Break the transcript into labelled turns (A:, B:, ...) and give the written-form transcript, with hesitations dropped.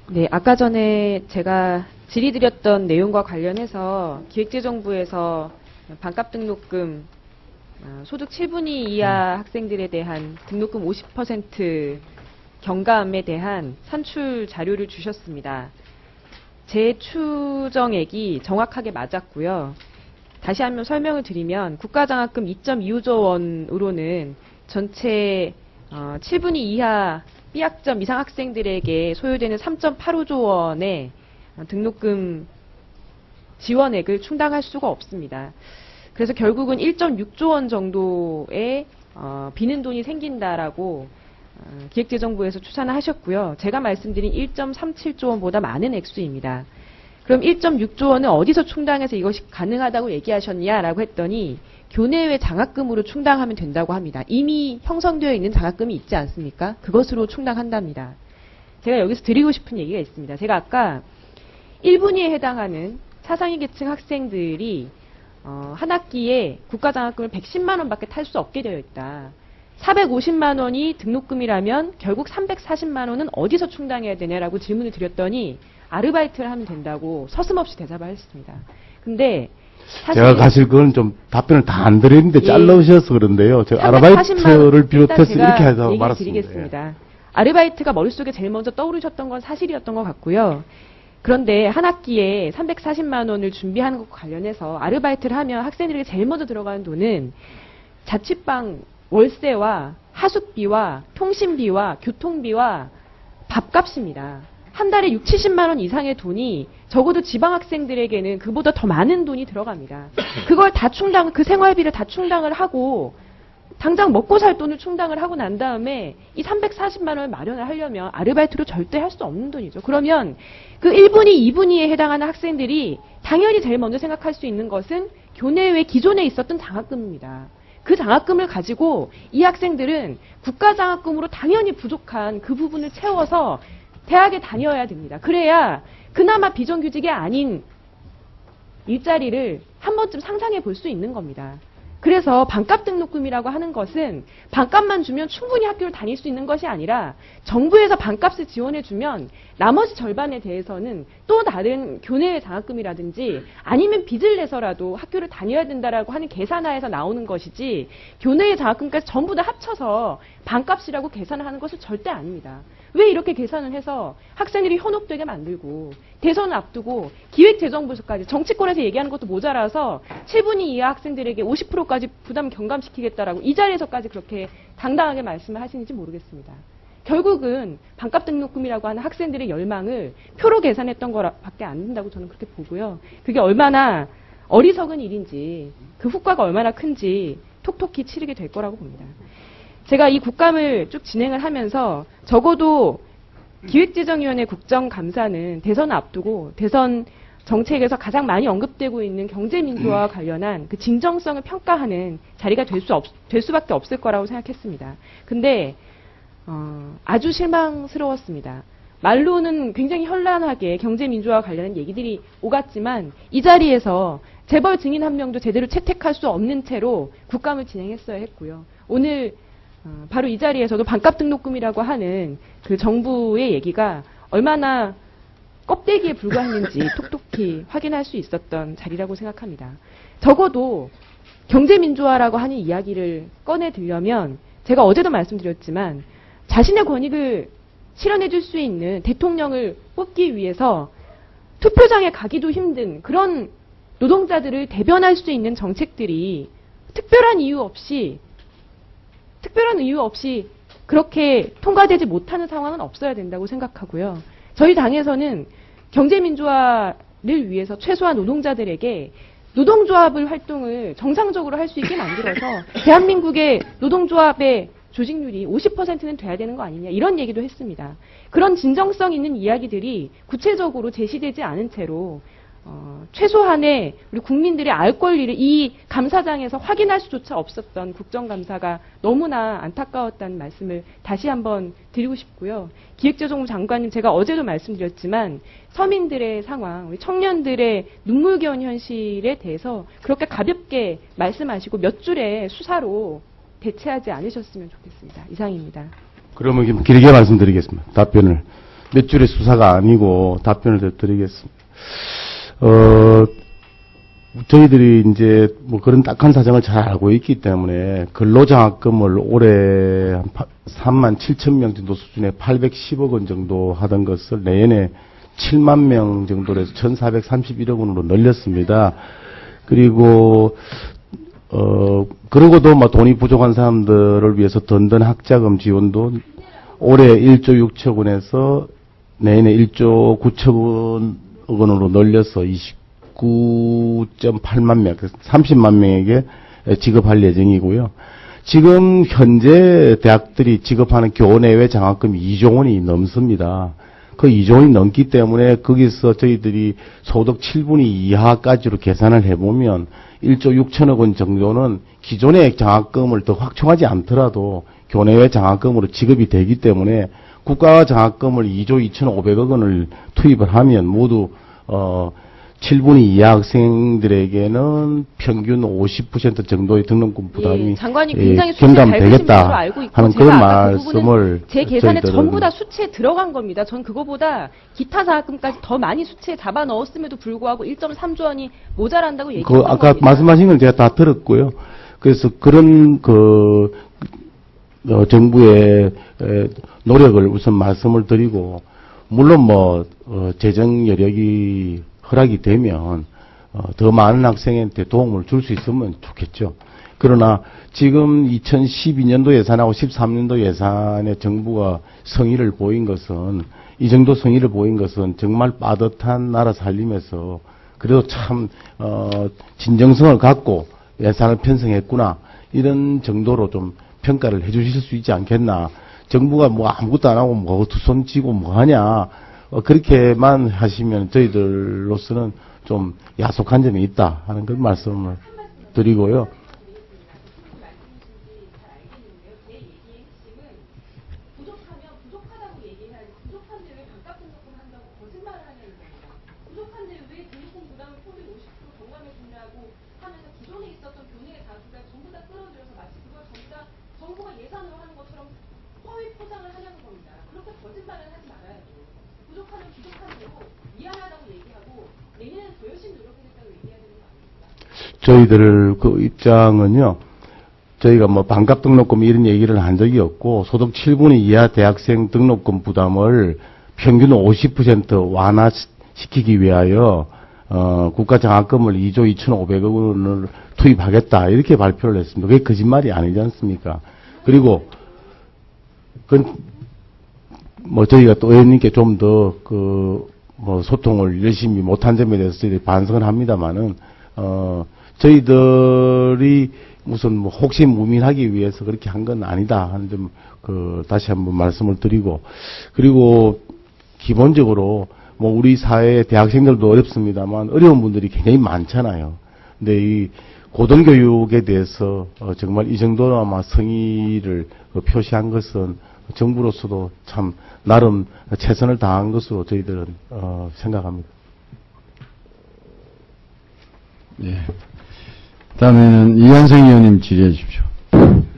A: 네, 아까 전에 제가 질의드렸던 내용과 관련해서 기획재정부에서 반값 등록금 소득 7분위 이하 학생들에 대한 등록금 50% 경감에 대한 산출 자료를 주셨습니다. 제 추정액이 정확하게 맞았고요. 다시 한번 설명을 드리면 국가장학금 2.25조 원으로는 전체 7분위 이하 B학점 이상 학생들에게 소요되는 3.85조 원의 등록금 지원액을 충당할 수가 없습니다. 그래서 결국은 1.6조 원 정도의 비는 돈이 생긴다라고 기획재정부에서 추산을 하셨고요. 제가 말씀드린 1.37조 원보다 많은 액수입니다. 그럼 1.6조 원은 어디서 충당해서 이것이 가능하다고 얘기하셨냐라고 했더니 교내외 장학금으로 충당하면 된다고 합니다. 이미 형성되어 있는 장학금이 있지 않습니까? 그것으로 충당한답니다. 제가 여기서 드리고 싶은 얘기가 있습니다. 제가 아까 1분위에 해당하는 차상위 계층 학생들이 한 학기에 국가장학금을 110만 원밖에 탈 수 없게 되어 있다. 450만 원이 등록금이라면 결국 340만 원은 어디서 충당해야 되냐라고 질문을 드렸더니 아르바이트를 하면 된다고 서슴없이 대답을 했습니다. 근데
B: 제가 사실 그건 좀 답변을 다 안 드렸는데 잘라오셔서 그런데요. 제가 아르바이트를 비롯해서 이렇게 해서 말았습니다.
A: 아르바이트가 머릿속에 제일 먼저 떠오르셨던 건 사실이었던 것 같고요. 그런데 한 학기에 340만 원을 준비하는 것과 관련해서 아르바이트를 하면 학생들에게 제일 먼저 들어가는 돈은 자취방 월세와 하숙비와 통신비와 교통비와 밥값입니다. 한 달에 6, 70만 원 이상의 돈이 적어도 지방 학생들에게는 그보다 더 많은 돈이 들어갑니다. 그걸 다 그 생활비를 다 충당을 하고 당장 먹고 살 돈을 충당을 하고 난 다음에 이 340만 원을 마련을 하려면 아르바이트로 절대 할 수 없는 돈이죠. 그러면 그 1분위, 2분위에 해당하는 학생들이 당연히 제일 먼저 생각할 수 있는 것은 교내외 기존에 있었던 장학금입니다. 그 장학금을 가지고 이 학생들은 국가장학금으로 당연히 부족한 그 부분을 채워서 대학에 다녀야 됩니다. 그래야 그나마 비정규직이 아닌 일자리를 한 번쯤 상상해 볼 수 있는 겁니다. 그래서 반값 등록금이라고 하는 것은 반값만 주면 충분히 학교를 다닐 수 있는 것이 아니라 정부에서 반값을 지원해 주면 나머지 절반에 대해서는 또 다른 교내외 장학금이라든지 아니면 빚을 내서라도 학교를 다녀야 된다라고 하는 계산하에서 나오는 것이지 교내외 장학금까지 전부 다 합쳐서 반값이라고 계산을 하는 것은 절대 아닙니다. 왜 이렇게 계산을 해서 학생들이 현혹되게 만들고 대선을 앞두고 기획재정부에서까지 정치권에서 얘기하는 것도 모자라서 7분위 이하 학생들에게 50%까지 부담 경감시키겠다라고 이 자리에서까지 그렇게 당당하게 말씀을 하시는지 모르겠습니다. 결국은 반값 등록금이라고 하는 학생들의 열망을 표로 계산했던 거밖에 안 된다고 저는 그렇게 보고요. 그게 얼마나 어리석은 일인지 그 후과가 얼마나 큰지 톡톡히 치르게 될 거라고 봅니다. 제가 이 국감을 쭉 진행을 하면서 적어도 기획재정위원회 국정감사는 대선을 앞두고 대선 정책에서 가장 많이 언급되고 있는 경제민주화와 관련한 그 진정성을 평가하는 자리가 될 수밖에 없을 거라고 생각했습니다. 근데 아주 실망스러웠습니다. 말로는 굉장히 현란하게 경제민주화와 관련한 얘기들이 오갔지만 이 자리에서 재벌 증인 한 명도 제대로 채택할 수 없는 채로 국감을 진행했어야 했고요. 오늘 바로 이 자리에서도 반값 등록금이라고 하는 그 정부의 얘기가 얼마나 껍데기에 불과했는지 톡톡히 확인할 수 있었던 자리라고 생각합니다. 적어도 경제민주화라고 하는 이야기를 꺼내들려면 제가 어제도 말씀드렸지만 자신의 권익을 실현해 줄 수 있는 대통령을 뽑기 위해서 투표장에 가기도 힘든 그런 노동자들을 대변할 수 있는 정책들이 특별한 이유 없이 그렇게 통과되지 못하는 상황은 없어야 된다고 생각하고요. 저희 당에서는 경제민주화를 위해서 최소한 노동자들에게 노동조합의 활동을 정상적으로 할 수 있게 만들어서 대한민국의 노동조합의 조직률이 50%는 돼야 되는 거 아니냐 이런 얘기도 했습니다. 그런 진정성 있는 이야기들이 구체적으로 제시되지 않은 채로 최소한의 우리 국민들의 알 권리를 이 감사장에서 확인할 수조차 없었던 국정감사가 너무나 안타까웠다는 말씀을 다시 한번 드리고 싶고요. 기획재정부 장관님 제가 어제도 말씀드렸지만 서민들의 상황, 우리 청년들의 눈물겨운 현실에 대해서 그렇게 가볍게 말씀하시고 몇 줄의 수사로 대체하지 않으셨으면 좋겠습니다. 이상입니다.
B: 그러면 길게 말씀드리겠습니다. 답변을. 몇 줄의 수사가 아니고 답변을 드리겠습니다. 저희들이 이제 뭐 그런 딱한 사정을 잘 알고 있기 때문에 근로장학금을 올해 한 3만 7천 명 정도 수준의 810억 원 정도 하던 것을 내년에 7만 명 정도로 해서 1,431억 원으로 늘렸습니다. 그리고 그러고도 뭐 돈이 부족한 사람들을 위해서 든든 학자금 지원도 올해 1조 6천 원에서 내년에 1조 9천 원으로 늘려서 29.8만 명, 30만 명에게 지급할 예정이고요. 지금 현재 대학들이 지급하는 교내외 장학금이 2조 원이 넘습니다. 그 2조 원이 넘기 때문에 거기서 저희들이 소득 7분위 이하까지로 계산을 해보면 1조 6천억 원 정도는 기존의 장학금을 더 확충하지 않더라도 교내외 장학금으로 지급이 되기 때문에 국가 장학금을 2조 2,500억 원을 투입을 하면 모두 7분위 이하 학생들에게는 평균 50% 정도의 등록금 부담이
A: 장관이 굉장히 수치에 밝으신 분으로 알고 있고
B: 하는 그런 말씀을
A: 제 계산에 전부 다 수치에 들어간 겁니다. 전 그거보다 기타 장학금까지 더 많이 수치에 잡아 넣었음에도 불구하고 1.3조 원이 모자란다고 얘기했던 겁니다.
B: 아까 말씀하신 걸 제가 다 들었고요. 그래서 그런 정부의 노력을 우선 말씀을 드리고, 물론 뭐 재정 여력이 허락이 되면 더 많은 학생한테 도움을 줄 수 있으면 좋겠죠. 그러나 지금 2012년도 예산하고 13년도 예산에 정부가 성의를 보인 것은, 이 정도 성의를 보인 것은 정말 빠듯한 나라 살림에서 그래도 참 진정성을 갖고 예산을 편성했구나, 이런 정도로 좀 평가를 해 주실 수 있지 않겠나. 정부가 뭐 아무것도 안 하고 뭐 두 손 쥐고 뭐 하냐, 그렇게만 하시면 저희들로서는 좀 야속한 점이 있다 하는 그런 말씀을 드리고요. 저희들 그 입장은요, 저희가 뭐 반값 등록금 이런 얘기를 한 적이 없고, 소득 7분위 이하 대학생 등록금 부담을 평균 50% 완화시키기 위하여 국가 장학금을 2조 2,500억 원을 투입하겠다, 이렇게 발표를 했습니다. 그게 거짓말이 아니지 않습니까? 그리고 뭐 저희가 또 의원님께 좀 더 뭐 소통을 열심히 못한 점에 대해서 저희들이 반성을 합니다만은 저희들이 무슨 뭐 혹시 무민하기 위해서 그렇게 한 건 아니다 하는 점 다시 한번 말씀을 드리고, 그리고 기본적으로 뭐 우리 사회 대학생들도 어렵습니다만 어려운 분들이 굉장히 많잖아요. 근데 이 고등교육에 대해서 정말 이 정도로 아마 성의를 표시한 것은 정부로서도 참 나름 최선을 다한 것으로 저희들은 생각합니다.
C: 네. 다음에는 이한성 의원님 질의해 주십시오.